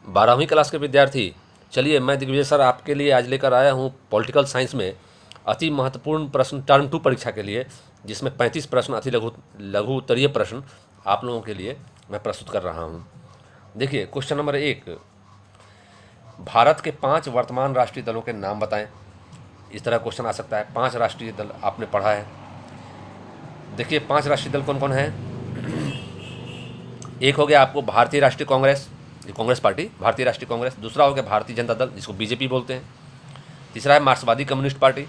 12वीं क्लास के विद्यार्थी, चलिए मैं दिग्विजय सर आपके लिए आज लेकर आया हूँ पॉलिटिकल साइंस में अति महत्वपूर्ण प्रश्न टर्म 2 परीक्षा के लिए, जिसमें 35 प्रश्न अति लघु उत्तरीय प्रश्न आप लोगों के लिए मैं प्रस्तुत कर रहा हूँ। देखिए क्वेश्चन नंबर 1, भारत के 5 वर्तमान राष्ट्रीय दलों के नाम बताएं। इस तरह क्वेश्चन आ सकता है। 5 राष्ट्रीय दल आपने पढ़ा है। देखिए 5 राष्ट्रीय दल कौन कौन है। एक हो गया आपको भारतीय राष्ट्रीय कांग्रेस, कांग्रेस पार्टी, भारतीय राष्ट्रीय कांग्रेस। दूसरा हो गया भारतीय जनता दल, जिसको बीजेपी बोलते हैं। तीसरा है मार्क्सवादी कम्युनिस्ट पार्टी।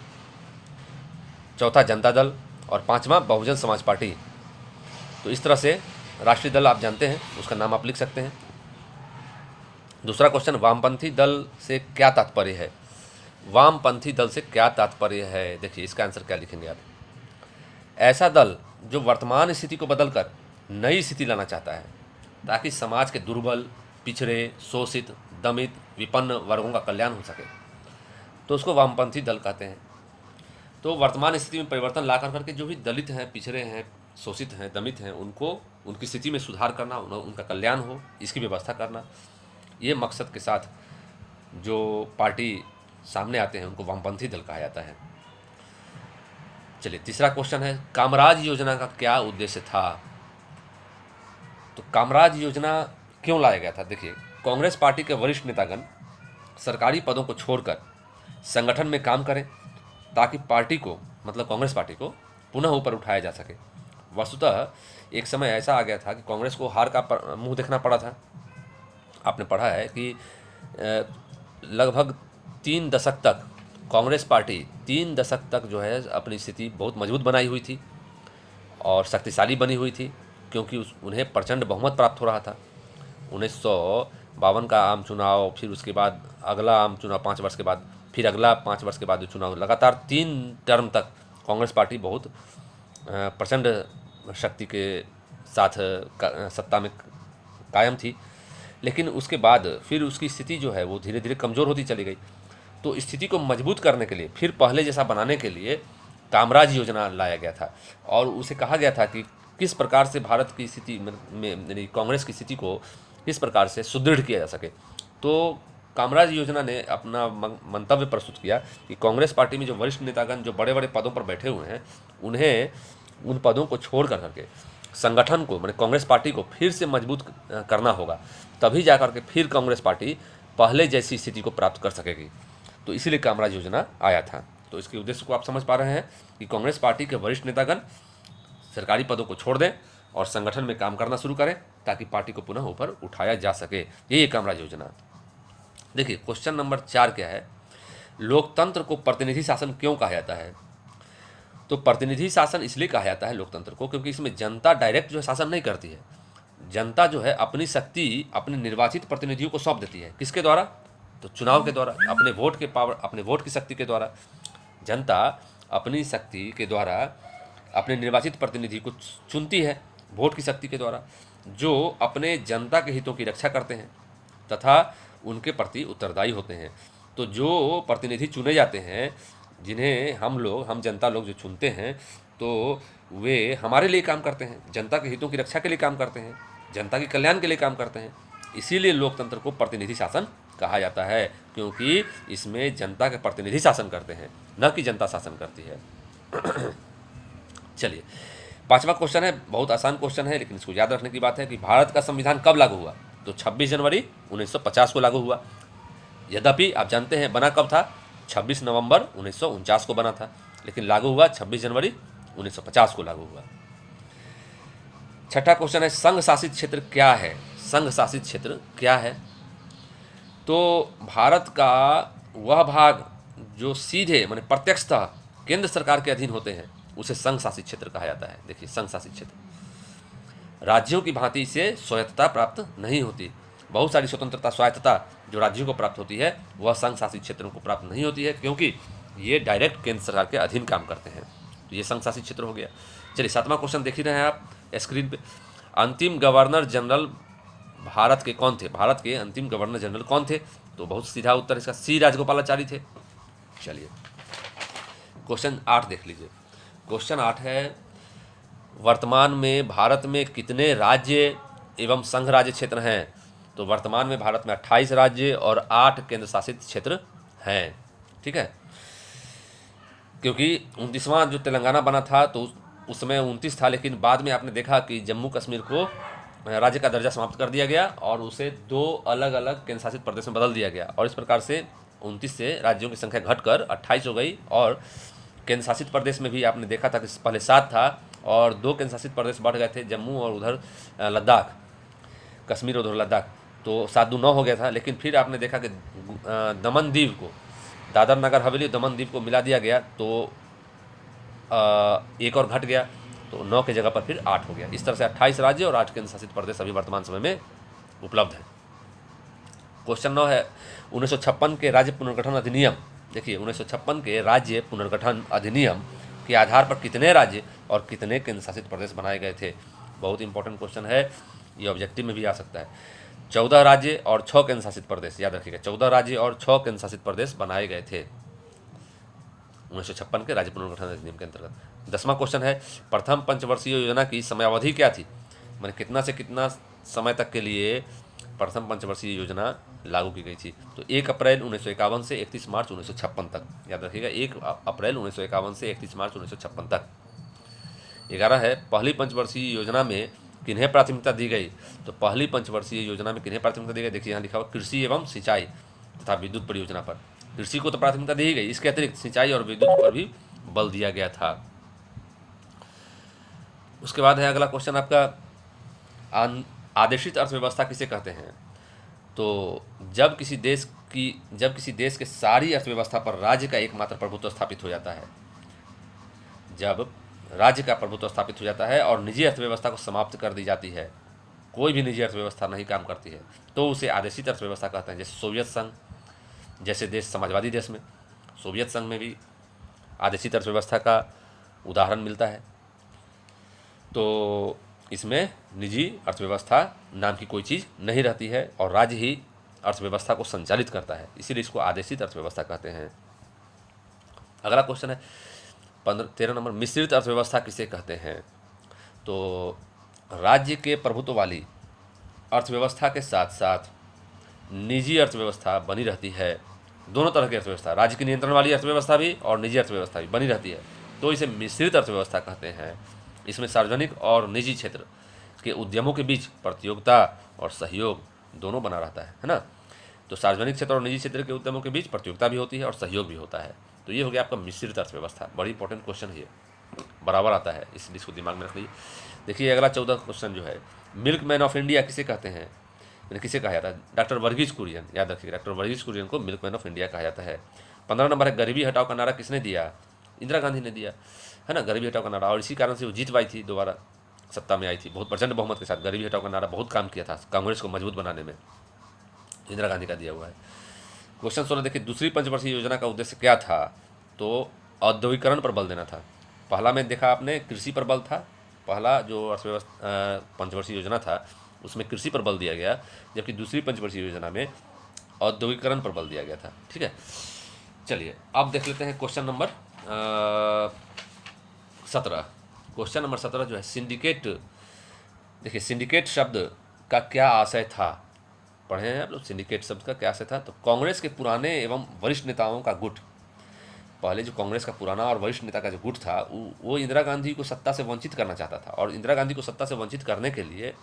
चौथा जनता दल और पांचवा बहुजन समाज पार्टी। तो इस तरह से राष्ट्रीय दल आप जानते हैं, उसका नाम आप लिख सकते हैं। दूसरा क्वेश्चन, वामपंथी दल से क्या तात्पर्य है। वामपंथी दल से क्या तात्पर्य है। देखिए इसका आंसर क्या लिखेंगे आप। ऐसा दल जो वर्तमान स्थिति को बदलकर नई स्थिति लाना चाहता है ताकि समाज के दुर्बल, पिछड़े, शोषित, दमित, विपन्न वर्गों का कल्याण हो सके, तो उसको वामपंथी दल कहते हैं। तो वर्तमान स्थिति में परिवर्तन ला करके जो भी दलित हैं, पिछड़े हैं, शोषित हैं, दमित हैं, उनको उनकी स्थिति में सुधार करना, उनका कल्याण हो, इसकी व्यवस्था करना, ये मकसद के साथ जो पार्टी सामने आते हैं उनको वामपंथी दल कहा जाता है। चलिए तीसरा क्वेश्चन है, कामराज योजना का क्या उद्देश्य था। तो कामराज योजना क्यों लाया गया था। देखिए कांग्रेस पार्टी के वरिष्ठ नेतागण सरकारी पदों को छोड़कर संगठन में काम करें ताकि पार्टी को, मतलब कांग्रेस पार्टी को पुनः ऊपर उठाया जा सके। वस्तुतः एक समय ऐसा आ गया था कि कांग्रेस को हार का मुंह देखना पड़ा था। आपने पढ़ा है कि लगभग 3 दशक तक कांग्रेस पार्टी 3 दशक तक जो है अपनी स्थिति बहुत मजबूत बनाई हुई थी और शक्तिशाली बनी हुई थी, क्योंकि उन्हें प्रचंड बहुमत प्राप्त हो रहा था। 1952 का आम चुनाव, फिर उसके बाद अगला आम चुनाव 5 वर्ष के बाद, फिर अगला 5 वर्ष के बाद जो चुनाव, लगातार 3 टर्म तक कांग्रेस पार्टी बहुत प्रचंड शक्ति के साथ सत्ता में कायम थी। लेकिन उसके बाद फिर उसकी स्थिति जो है वो धीरे धीरे कमज़ोर होती चली गई। तो स्थिति को मजबूत करने के लिए, फिर पहले जैसा बनाने के लिए कामराज योजना लाया गया था और उसे कहा गया था कि किस प्रकार से भारत की स्थिति में कांग्रेस की स्थिति को किस प्रकार से सुदृढ़ किया जा सके। तो कामराज योजना ने अपना मंतव्य प्रस्तुत किया कि कांग्रेस पार्टी में जो वरिष्ठ नेतागण जो बड़े बड़े पदों पर बैठे हुए हैं, उन्हें उन पदों को छोड़ करके संगठन को, मतलब कांग्रेस पार्टी को फिर से मजबूत करना होगा, तभी जा करके फिर कांग्रेस पार्टी पहले जैसी स्थिति को प्राप्त कर सकेगी। तो इसीलिए कामराज योजना आया था। तो इसके उद्देश्य को आप समझ पा रहे हैं कि कांग्रेस पार्टी के वरिष्ठ नेतागण सरकारी पदों को छोड़ दें और संगठन में काम करना शुरू करें ताकि पार्टी को पुनः ऊपर उठाया जा सके। यही है कामराज योजना। देखिए क्वेश्चन नंबर 4 क्या है, लोकतंत्र को प्रतिनिधि शासन क्यों कहा जाता है। तो प्रतिनिधि शासन इसलिए कहा जाता है लोकतंत्र को क्योंकि इसमें जनता डायरेक्ट जो है शासन नहीं करती है। जनता जो है अपनी शक्ति अपने निर्वाचित प्रतिनिधियों को सौंप देती है। किसके द्वारा। तो चुनाव के द्वारा, अपने वोट के पावर, अपने वोट की शक्ति के द्वारा जनता अपनी शक्ति के द्वारा अपने निर्वाचित प्रतिनिधि को चुनती है, वोट की शक्ति के द्वारा, जो अपने जनता के हितों की रक्षा करते हैं तथा उनके प्रति उत्तरदायी होते हैं। तो जो प्रतिनिधि चुने जाते हैं, जिन्हें हम जनता लोग जो चुनते हैं, तो वे हमारे लिए काम करते हैं, जनता के हितों की रक्षा के लिए काम करते हैं, जनता के कल्याण के लिए काम करते हैं। इसीलिए लोकतंत्र को प्रतिनिधि शासन कहा जाता है, क्योंकि इसमें जनता के प्रतिनिधि शासन करते हैं, न कि जनता शासन करती है। चलिए 5वां क्वेश्चन है, बहुत आसान क्वेश्चन है, लेकिन इसको याद रखने की बात है कि भारत का संविधान कब लागू हुआ। तो 26 जनवरी 1950 को लागू हुआ। यद्यपि आप जानते हैं बना कब था, 26 नवंबर 1949 को बना था, लेकिन लागू हुआ 26 जनवरी 1950 को लागू हुआ। 6ठा क्वेश्चन है, संघ शासित क्षेत्र क्या है। संघ शासित क्षेत्र क्या है। तो भारत का वह भाग जो सीधे माने प्रत्यक्षतः केंद्र सरकार के अधीन होते हैं, उसे संघ शासित क्षेत्र कहा जाता है। देखिए संघ शासित क्षेत्र राज्यों की भांति से स्वायत्तता प्राप्त नहीं होती। बहुत सारी स्वतंत्रता, स्वायत्तता जो राज्यों को प्राप्त होती है, वह संघ शासित क्षेत्रों को प्राप्त नहीं होती है, क्योंकि ये डायरेक्ट केंद्र सरकार के अधीन काम करते हैं। तो ये संघ शासित क्षेत्र हो गया। चलिए 7वां क्वेश्चन देख ही रहे हैं आप स्क्रीन पे। अंतिम गवर्नर जनरल भारत के कौन थे। भारत के अंतिम गवर्नर जनरल कौन थे। तो बहुत सीधा उत्तर इसका सी राजगोपालाचारी थे। चलिए क्वेश्चन 8 देख लीजिए। क्वेश्चन 8 है, वर्तमान में भारत में कितने राज्य एवं संघ राज्य क्षेत्र हैं। तो वर्तमान में भारत में 28 राज्य और 8 केंद्र शासित क्षेत्र हैं। ठीक है, क्योंकि 29वां जो तेलंगाना बना था तो उस समय 29 था, लेकिन बाद में आपने देखा कि जम्मू कश्मीर को राज्य का दर्जा समाप्त कर दिया गया और उसे 2 अलग अलग केंद्र शासित प्रदेश में बदल दिया गया, और इस प्रकार से 29 से राज्यों की संख्या घटकर 28 हो गई। और केंद्र शासित प्रदेश में भी आपने देखा था कि पहले 7 था और 2 केंद्र शासित प्रदेश बढ़ गए थे, जम्मू और उधर लद्दाख, कश्मीर और उधर लद्दाख, तो 7 दूँ 9 हो गया था। लेकिन फिर आपने देखा कि दमन दीव को, दादर नगर हवेली दमन दीव को मिला दिया गया, तो एक और घट गया, तो 9 की जगह पर फिर 8 हो गया। इस तरह से 28 राज्य और 8 केंद्र शासित प्रदेश अभी वर्तमान समय में उपलब्ध है। क्वेश्चन 9 है 1956 के राज्य पुनर्गठन अधिनियम। देखिए 1956 के राज्य पुनर्गठन अधिनियम के आधार पर कितने राज्य और कितने केंद्र शासित प्रदेश बनाए गए थे? बहुत इंपॉर्टेंट क्वेश्चन है, ये ऑब्जेक्टिव में भी आ सकता है। 14 राज्य और 6 केंद्र शासित प्रदेश, याद रखिएगा 14 राज्य और 6 केंद्र शासित प्रदेश बनाए गए थे 1956 के राज्य पुनर्गठन अधिनियम के अंतर्गत। 10वां क्वेश्चन है प्रथम पंचवर्षीय योजना की समयावधि क्या थी? मैंने कितना से कितना समय तक के लिए प्रथम पंचवर्षीय योजना लागू की गई थी? तो 1 अप्रैल 1951 से 31 मार्च 1956 तक, याद रखिएगा 1 अप्रैल 1951 से 31 मार्च 1956 तक। 11 है पहली पंचवर्षीय योजना में किन्हें प्राथमिकता दी गई? तो पहली पंचवर्षीय योजना में किन्हें प्राथमिकता दी गई? देखिए यहाँ लिखा हुआ कृषि एवं सिंचाई तथा विद्युत परियोजना पर। कृषि को तो प्राथमिकता दी गई, इसके अतिरिक्त सिंचाई और विद्युत पर भी बल दिया गया था। उसके बाद है अगला क्वेश्चन आपका, आदेशित अर्थव्यवस्था किसे कहते हैं? तो जब किसी देश के सारी अर्थव्यवस्था पर राज्य का एकमात्र प्रभुत्व स्थापित हो जाता है, जब राज्य का प्रभुत्व स्थापित हो जाता है और निजी अर्थव्यवस्था को समाप्त कर दी जाती है, कोई भी निजी अर्थव्यवस्था नहीं काम करती है, तो उसे आदेशित अर्थव्यवस्था कहते हैं। जैसे सोवियत संघ जैसे देश, समाजवादी देश में, सोवियत संघ में भी आदेशित अर्थव्यवस्था का उदाहरण मिलता है। तो इसमें निजी अर्थव्यवस्था नाम की कोई चीज़ नहीं रहती है और राज्य ही अर्थव्यवस्था को संचालित करता है, इसीलिए इसको आदेशित अर्थव्यवस्था कहते हैं। अगला क्वेश्चन है 13 नंबर, मिश्रित अर्थव्यवस्था किसे कहते हैं? तो राज्य के प्रभुत्व वाली अर्थव्यवस्था के साथ साथ निजी अर्थव्यवस्था बनी रहती है। दोनों तरह की अर्थव्यवस्था, राज्य के नियंत्रण वाली अर्थव्यवस्था भी और निजी अर्थव्यवस्था भी बनी रहती है, तो इसे मिश्रित अर्थव्यवस्था कहते हैं। इसमें सार्वजनिक और निजी क्षेत्र के उद्यमों के बीच प्रतियोगिता और सहयोग दोनों बना रहता है ना। तो सार्वजनिक क्षेत्र और निजी क्षेत्र के उद्यमों के बीच प्रतियोगिता भी होती है और सहयोग भी होता है। तो ये हो गया आपका मिश्रित अर्थव्यवस्था। बड़ी इंपॉर्टेंट क्वेश्चन है, बराबर आता है, इसलिए इसको दिमाग में रख लीजिए। देखिए अगला 14 क्वेश्चन जो है, मिल्क मैन ऑफ इंडिया किसे कहते हैं? मैंने किसे कहा जाता है? डॉक्टर वर्गीज कुरियन, याद रखिए डॉक्टर वर्गीज कुरियन को मिल्क मैन ऑफ इंडिया कहा जाता है। 15 नंबर है, गरीबी हटाओ का नारा किसने दिया? इंदिरा गांधी ने दिया है ना, गरीबी हटाओ का नारा, और इसी कारण से वो जीत पाई थी, दोबारा सत्ता में आई थी बहुत प्रचंड बहुमत के साथ। गरीबी हटाओ का नारा बहुत काम किया था कांग्रेस को मजबूत बनाने में, इंदिरा गांधी का दिया हुआ है। क्वेश्चन 16 देखिए, दूसरी पंचवर्षीय योजना का उद्देश्य क्या था? तो औद्योगिकरण पर बल देना था। पहला में देखा आपने कृषि पर बल था, पहला जो अर्थव्यवस्था पंचवर्षीय योजना था उसमें कृषि पर बल दिया गया, जबकि दूसरी पंचवर्षीय योजना में औद्योगिकरण पर बल दिया गया था। ठीक है, चलिए अब देख लेते हैं क्वेश्चन नंबर 17। क्वेश्चन नंबर 17 जो है सिंडिकेट। देखिए सिंडिकेट शब्द का क्या आशय था? पढ़े हैं आप लोग, सिंडिकेट शब्द का क्या आशय था? तो कांग्रेस के पुराने एवं वरिष्ठ नेताओं का गुट, पहले जो कांग्रेस का पुराना और वरिष्ठ नेता का जो गुट था वो इंदिरा गांधी को सत्ता से वंचित करना चाहता था, और इंदिरा गांधी को सत्ता से वंचित करने के लिए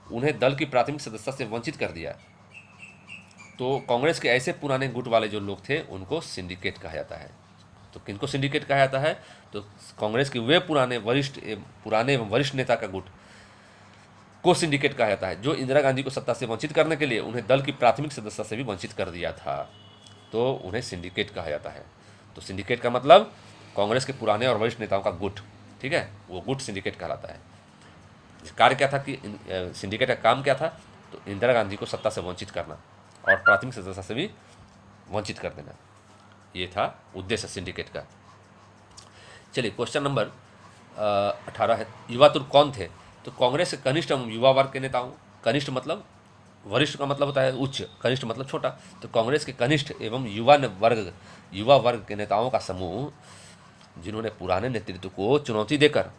उन्हें दल की प्राथमिक सदस्यता से वंचित कर दिया। तो कांग्रेस के ऐसे पुराने गुट वाले जो लोग थे उनको सिंडिकेट कहा जाता है। तो किनको सिंडिकेट कहा जाता है? तो कांग्रेस के वे पुराने एवं वरिष्ठ नेता का गुट को सिंडिकेट कहा जाता है, जो इंदिरा गांधी को सत्ता से वंचित करने के लिए उन्हें दल की प्राथमिक सदस्यता से भी वंचित कर दिया था, तो उन्हें सिंडिकेट कहा जाता है। तो सिंडिकेट का मतलब कांग्रेस के पुराने और वरिष्ठ नेताओं का गुट, ठीक है, वो गुट सिंडिकेट कहलाता है। कार्य क्या था कि सिंडिकेट का काम क्या था? तो इंदिरा गांधी को सत्ता से वंचित करना और प्राथमिक सदस्यता से भी वंचित कर देना, ये था उद्देश्य सिंडिकेट का। चलिए क्वेश्चन नंबर 18 है, युवा तुर्क कौन थे? तो कांग्रेस के कनिष्ठ एवं युवा वर्ग के नेताओं, कनिष्ठ मतलब वरिष्ठ का मतलब होता है उच्च, कनिष्ठ मतलब छोटा, तो कांग्रेस के कनिष्ठ एवं युवा वर्ग के नेताओं का समूह, जिन्होंने पुराने नेतृत्व को चुनौती देकर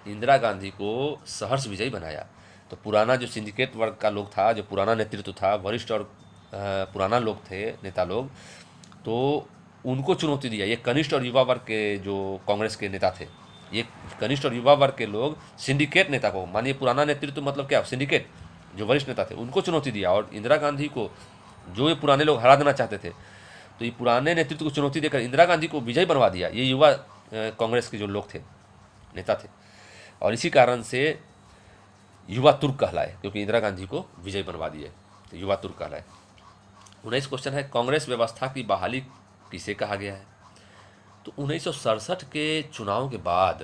इंदिरा गांधी को सहर्ष विजयी बनाया। तो पुराना जो सिंडिकेट वर्ग का लोग था, जो पुराना नेतृत्व था, वरिष्ठ और पुराना लोग थे, नेता लोग, तो उनको चुनौती दिया। ये कनिष्ठ और युवा वर्ग के जो कांग्रेस के नेता थे, ये कनिष्ठ और युवा वर्ग के लोग सिंडिकेट नेता को, मानिए पुराना नेतृत्व मतलब क्या, सिंडिकेट जो वरिष्ठ नेता थे उनको चुनौती दिया, और इंदिरा गांधी को, जो ये पुराने लोग हरा देना चाहते थे, तो ये पुराने नेतृत्व को चुनौती देकर इंदिरा गांधी को विजयी बनवा दिया। ये युवा कांग्रेस के जो लोग थे, नेता थे, और इसी कारण से युवा तुर्क कहलाए, क्योंकि इंदिरा गांधी को विजय बनवा दिए, तो युवा तुर्क कहलाए। 19 क्वेश्चन है, कांग्रेस व्यवस्था की बहाली किसे कहा गया है? तो 1967 के चुनाव के बाद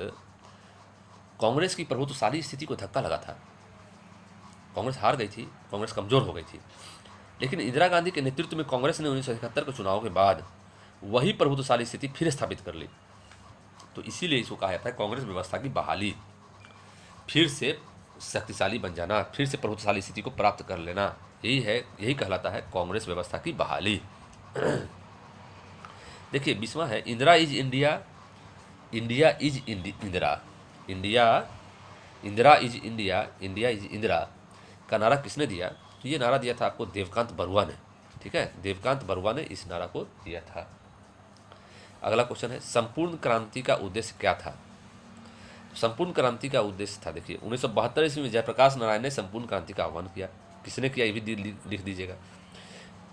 कांग्रेस की प्रभुत्वशाली स्थिति को धक्का लगा था। कांग्रेस हार गई थी, कांग्रेस कमजोर हो गई थी, लेकिन इंदिरा गांधी के नेतृत्व में कांग्रेस ने 1971 के चुनाव के बाद वही प्रभुत्वशाली स्थिति फिर स्थापित कर ली। तो इसीलिए इसको कहा जाता है कांग्रेस व्यवस्था की बहाली, फिर से शक्तिशाली बन जाना, फिर से प्रभुत्वशाली स्थिति को प्राप्त कर लेना, यही कहलाता है कांग्रेस व्यवस्था की बहाली। देखिए 20वां है, Indira is India, India is Indira, Indira is India, India is Indira का नारा किसने दिया? तो ये नारा दिया था आपको देवकांत बरुआ ने। ठीक है, देवकांत बरुआ ने इस नारा को दिया था। अगला क्वेश्चन है, संपूर्ण क्रांति का उद्देश्य क्या था? संपूर्ण क्रांति का उद्देश्य था, देखिए 1972 ईस्वी में जयप्रकाश नारायण ने संपूर्ण क्रांति का आह्वान किया। किसने किया, ये भी लिख दीजिएगा।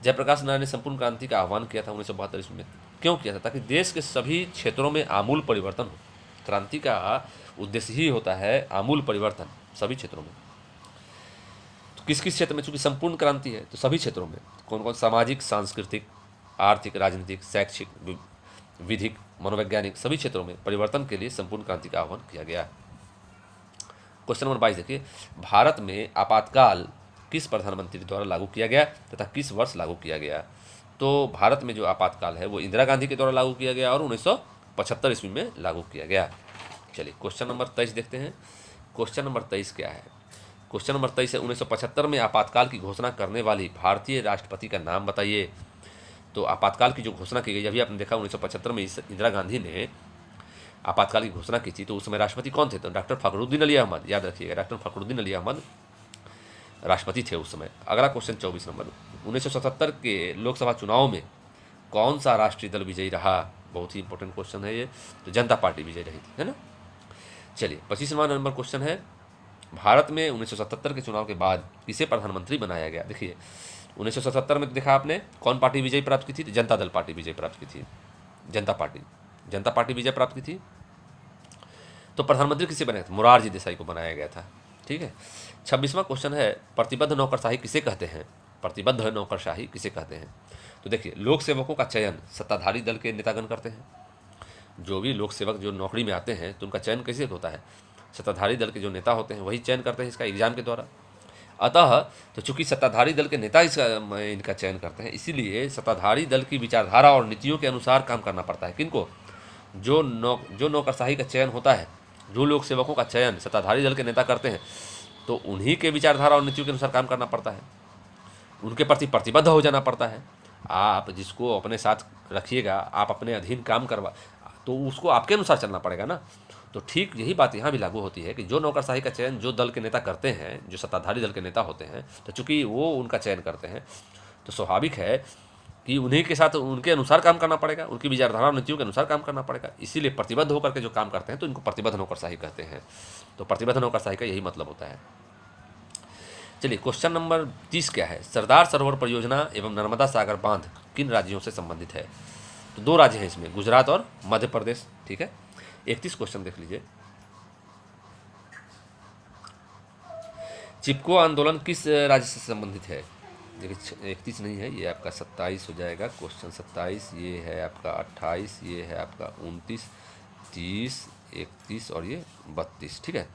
जयप्रकाश नारायण ने संपूर्ण क्रांति का आह्वान किया था 1972 ईस्वी में। क्यों किया था? ताकि देश के सभी क्षेत्रों में आमूल परिवर्तन हो। क्रांति का उद्देश्य ही होता है आमूल परिवर्तन सभी क्षेत्रों में। तो किस किस क्षेत्र में? चूंकि संपूर्ण क्रांति है तो सभी क्षेत्रों में, कौन कौन? सामाजिक, सांस्कृतिक, आर्थिक, राजनीतिक, शैक्षिक, विधिक, मनोवैज्ञानिक, सभी क्षेत्रों में परिवर्तन के लिए संपूर्ण क्रांति का आह्वान किया गया। क्वेश्चन नंबर 22 देखिए, भारत में आपातकाल किस प्रधानमंत्री द्वारा लागू किया गया तथा किस वर्ष लागू किया गया? तो भारत में जो आपातकाल है वो इंदिरा गांधी के द्वारा लागू किया गया और 1975 ईस्वी में लागू किया गया। चलिए क्वेश्चन नंबर 23 देखते हैं। क्वेश्चन नंबर 23 क्या है? क्वेश्चन नंबर 23 है, 1975 में आपातकाल की घोषणा करने वाली भारतीय राष्ट्रपति का नाम बताइए। तो आपातकाल की जो घोषणा की गई, अभी आपने देखा 1975 में इंदिरा गांधी ने आपातकाल की घोषणा की थी, तो उस समय राष्ट्रपति कौन थे? तो डॉक्टर फखरुद्दीन अली अहमद, याद रखिएगा, डॉक्टर फखरुद्दीन अली अहमद राष्ट्रपति थे उस समय। अगला क्वेश्चन 24 नंबर, 1977 के लोकसभा चुनाव में कौन सा राष्ट्रीय दल विजयी रहा? बहुत ही इंपॉर्टेंट क्वेश्चन है ये। तो जनता पार्टी विजयी रही थी, है ना। चलिए 25वां नंबर क्वेश्चन है, भारत में 1977 के चुनाव के बाद किसे प्रधानमंत्री बनाया गया? देखिए 1977 में देखा आपने कौन पार्टी विजय प्राप्त की थी? तो जनता दल पार्टी विजय प्राप्त की थी, जनता पार्टी विजय प्राप्त की थी। तो प्रधानमंत्री किसे बनाया था? मोरारजी देसाई को बनाया गया था। ठीक है। 26वां क्वेश्चन है, प्रतिबद्ध नौकरशाही किसे कहते हैं? प्रतिबद्ध नौकरशाही किसे कहते हैं? तो देखिए लोक सेवकों का चयन सत्ताधारी दल के नेतागण करते हैं। जो भी लोक सेवक जो नौकरी में आते हैं तो उनका चयन कैसे होता है? सत्ताधारी दल के जो नेता होते हैं वही चयन करते हैं इसका एग्जाम के द्वारा। अतः तो चूंकि सत्ताधारी दल के नेता इनका चयन करते हैं, इसीलिए सत्ताधारी दल की विचारधारा और नीतियों के अनुसार काम करना पड़ता है। किनको? जो नौकरशाही का चयन होता है, जो लोक सेवकों का चयन सत्ताधारी दल के नेता करते हैं, तो उन्हीं के विचारधारा और नीतियों के अनुसार काम करना पड़ता है, उनके प्रति प्रतिबद्ध हो जाना पड़ता है। आप जिसको अपने साथ रखिएगा, आप अपने अधीन काम करवा, तो उसको आपके अनुसार चलना पड़ेगा ना। तो ठीक यही बात यहाँ भी लागू होती है कि जो नौकरशाही का चयन जो दल के नेता करते हैं, जो सत्ताधारी दल के नेता होते हैं, तो चूंकि वो उनका चयन करते हैं तो स्वाभाविक है कि उन्हीं के साथ उनके अनुसार काम करना पड़ेगा, उनकी विचारधारा और नीतियों के अनुसार काम करना पड़ेगा। इसीलिए प्रतिबद्ध होकर के जो काम करते हैं तो इनको प्रतिबद्ध नौकरशाही कहते हैं। तो प्रतिबद्ध नौकरशाही का यही मतलब होता है। चलिए क्वेश्चन नंबर 30 क्या है? सरदार सरोवर परियोजना एवं नर्मदा सागर बांध किन राज्यों से संबंधित है? तो 2 राज्य हैं इसमें, गुजरात और मध्य प्रदेश। ठीक है। 31 क्वेश्चन देख लीजिए, चिपको आंदोलन किस राज्य से संबंधित है? देखिए 31 नहीं है, ये आपका 27 हो जाएगा। क्वेश्चन 27, ये है आपका 28, ये है आपका 29, 30, 31 और ये 32। ठीक है।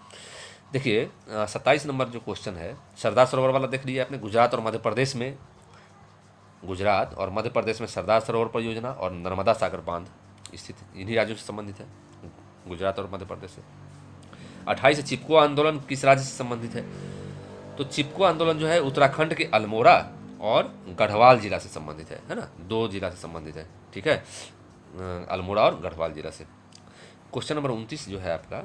देखिए 27 नंबर जो क्वेश्चन है, सरदार सरोवर वाला देख लिया आपने। गुजरात और मध्य प्रदेश में सरदार सरोवर परियोजना और नर्मदा सागर बांध स्थित इन्हीं राज्यों से संबंधित है, गुजरात और मध्य प्रदेश से। 28 चिपको आंदोलन किस राज्य से संबंधित है? तो चिपको आंदोलन जो है उत्तराखंड के अल्मोड़ा और गढ़वाल जिला से संबंधित है ना, 2 जिला से संबंधित है। ठीक है, अल्मोड़ा और गढ़वाल जिला से। क्वेश्चन नंबर 29 जो है आपका,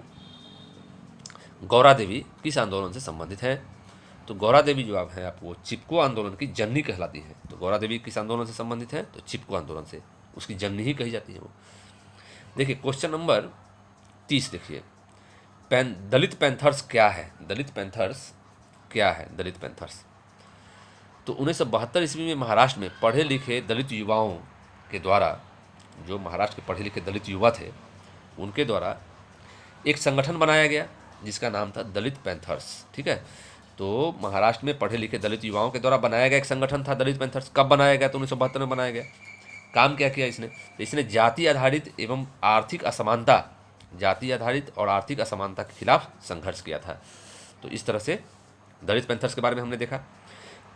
गौरा देवी किस आंदोलन से संबंधित है? तो गौरा देवी जो आप हैं आप वो चिपको आंदोलन की जननी कहलाती हैं। तो गौरा देवी किस आंदोलन से संबंधित है? तो चिपको आंदोलन से, उसकी जननी ही कही जाती है वो। देखिए क्वेश्चन नंबर 30 देखिए, दलित पैंथर्स क्या है? दलित पैंथर्स क्या है? दलित पैंथर्स तो 1972 ईस्वी में महाराष्ट्र में पढ़े लिखे दलित युवाओं के द्वारा, जो महाराष्ट्र के पढ़े लिखे दलित युवा थे उनके द्वारा एक संगठन बनाया गया जिसका नाम था दलित पैंथर्स। ठीक है, तो महाराष्ट्र में पढ़े लिखे दलित युवाओं के द्वारा बनाया गया एक संगठन था दलित पैंथर्स। कब बनाया गया? तो 1972 में बनाया गया। काम क्या किया इसने? तो इसने जाति आधारित एवं आर्थिक असमानता, जाति आधारित और आर्थिक असमानता के खिलाफ संघर्ष किया था। तो इस तरह से दलित पैंथर्स के बारे में हमने देखा।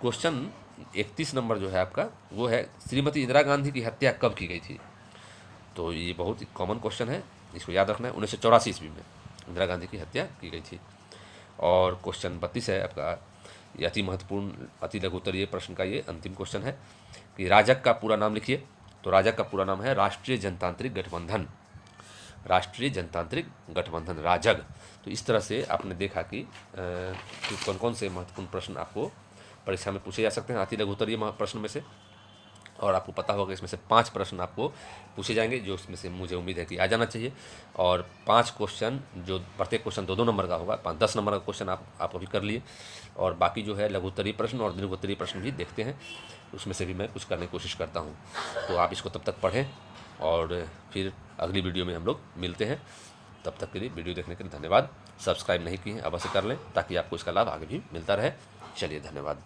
क्वेश्चन 31 नंबर जो है आपका वो है, श्रीमती इंदिरा गांधी की हत्या कब की गई थी? तो ये बहुत ही कॉमन क्वेश्चन है, इसको याद रखना है। 1984 ईस्वी में इंदिरा गांधी की हत्या की गई थी। और क्वेश्चन 32 है आपका, ये अति महत्वपूर्ण अति लघु उत्तरीय प्रश्न का ये अंतिम क्वेश्चन है कि राजग का पूरा नाम लिखिए। तो राजग का पूरा नाम है राष्ट्रीय जनतांत्रिक गठबंधन, राष्ट्रीय जनतांत्रिक गठबंधन, राजग। तो इस तरह से आपने देखा कि कौन कौन से महत्वपूर्ण प्रश्न आपको परीक्षा में पूछे जा सकते हैं अति लघु उत्तरीय प्रश्न में से। और आपको पता होगा इसमें से 5 प्रश्न आपको पूछे जाएंगे, जो इसमें से मुझे उम्मीद है कि आ जाना चाहिए। और 5 क्वेश्चन, जो प्रत्येक क्वेश्चन 2-2 नंबर का होगा, 10 नंबर का क्वेश्चन आप अभी कर लिए। और बाकी जो है लघु उत्तरीय प्रश्न और दीर्घ उत्तरीय प्रश्न भी देखते हैं, उसमें से भी मैं कुछ करने की कोशिश करता हूँ। तो आप इसको तब तक पढ़ें और फिर अगली वीडियो में हम लोग मिलते हैं। तब तक के लिए वीडियो देखने के लिए धन्यवाद। सब्सक्राइब नहीं किए हैं अवश्य कर लें ताकि आपको इसका लाभ आगे भी मिलता रहे। चलिए धन्यवाद।